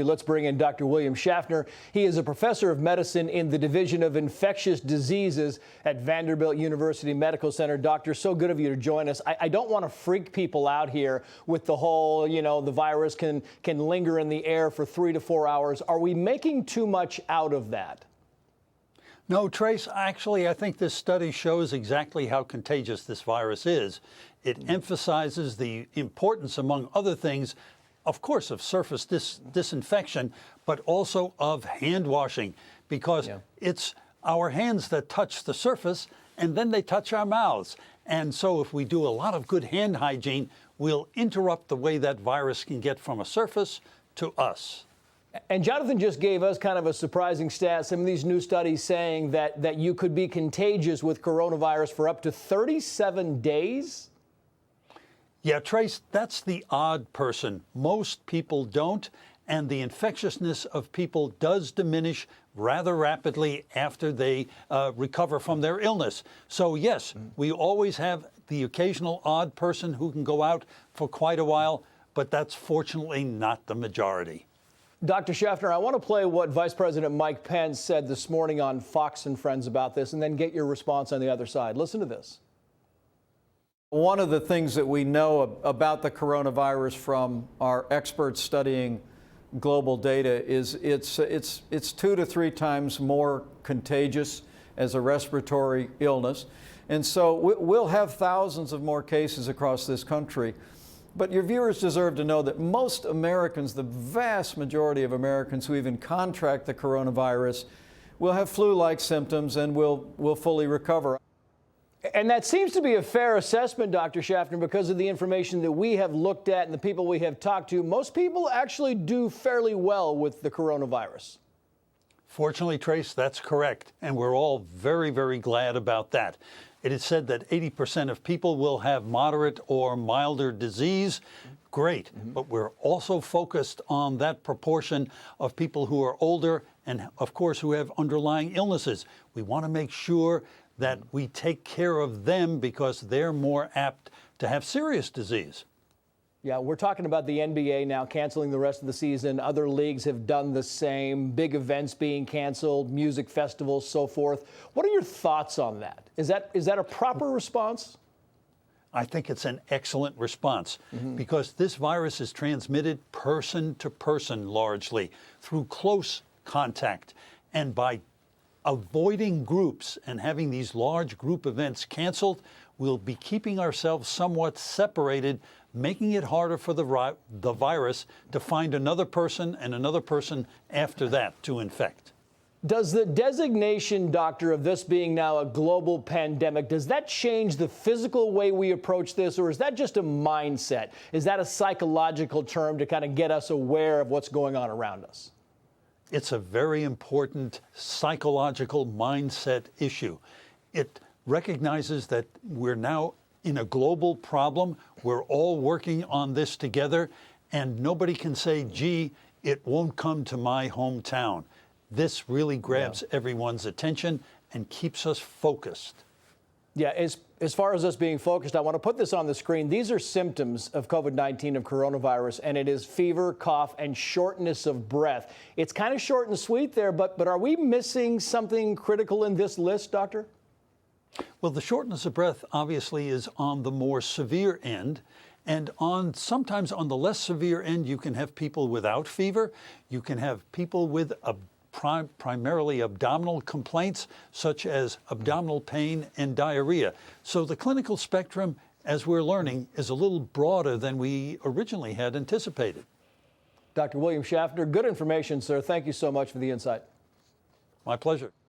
Let's bring in Dr. William Schaffner. He is a professor of medicine in the Division of Infectious Diseases at Vanderbilt University Medical Center. Doctor, so good of you to join us. I don't want to freak people out here with the whole, the virus can linger in the air for 3 to 4 hours. Are we making too much out of that? No, Trace, actually, I think this study shows exactly how contagious this virus is. It emphasizes the importance, among other things, of course, of surface disinfection, but also of hand washing, because it's our hands that touch the surface and then they touch our mouths. And so if we do a lot of good hand hygiene, we'll interrupt the way that virus can get from a surface to us. And Jonathan just gave us kind of a surprising stat. Some of these new studies saying that you could be contagious with coronavirus for up to 37 days. Yeah, Trace, that's the odd person. Most people don't, and the infectiousness of people does diminish rather rapidly after they recover from their illness. So yes, we always have the occasional odd person who can go out for quite a while, but that's fortunately not the majority. Dr. Schaffner, I want to play what Vice President Mike Pence said this morning on Fox and Friends about this, and then get your response on the other side. Listen to this. One of the things that we know about the coronavirus from our experts studying global data is it's 2 to 3 times more contagious as a respiratory illness. And so we'll have thousands of more cases across this country. But your viewers deserve to know that most Americans, the vast majority of Americans who even contract the coronavirus, will have flu-like symptoms and will fully recover. And that seems to be a fair assessment, Dr. Schaffner, because of the information that we have looked at and the people we have talked to. Most people actually do fairly well with the coronavirus. Fortunately, Trace, that's correct. And we're all very, very glad about that. It is said that 80% of people will have moderate or milder disease. Great. But we're also focused on that proportion of people who are older and, of course, who have underlying illnesses. We want to make sure that we take care of them because they're more apt to have serious disease. Yeah, we're talking about the NBA now canceling the rest of the season. Other leagues have done the same, big events being canceled, music festivals, so forth. What are your thoughts on that? Is that a proper response? I think it's an excellent response because this virus is transmitted person to person largely through close contact. And by avoiding groups and having these large group events canceled, we'll be keeping ourselves somewhat separated, making it harder for the virus to find another person and another person after that to infect. Does the designation, doctor, of this being now a global pandemic, does that change the physical way we approach this, or is that just a mindset? Is that a psychological term to kind of get us aware of what's going on around us? It's a very important psychological mindset issue. It recognizes that we're now in a global problem. We're all working on this together, and nobody can say, gee, it won't come to my hometown. This really grabs everyone's attention and keeps us focused. Yeah, as far as us being focused, I want to put this on the screen. These are symptoms of COVID-19, of coronavirus, and it is fever, cough, and shortness of breath. It's kind of short and sweet there, but are we missing something critical in this list, doctor? Well, the shortness of breath obviously is on the more severe end. And sometimes on the less severe end, you can have people without fever. You can have people with primarily abdominal complaints, such as abdominal pain and diarrhea. So the clinical spectrum, as we're learning, is a little broader than we originally had anticipated. Dr. William Schaffner, good information, sir. Thank you so much for the insight. My pleasure.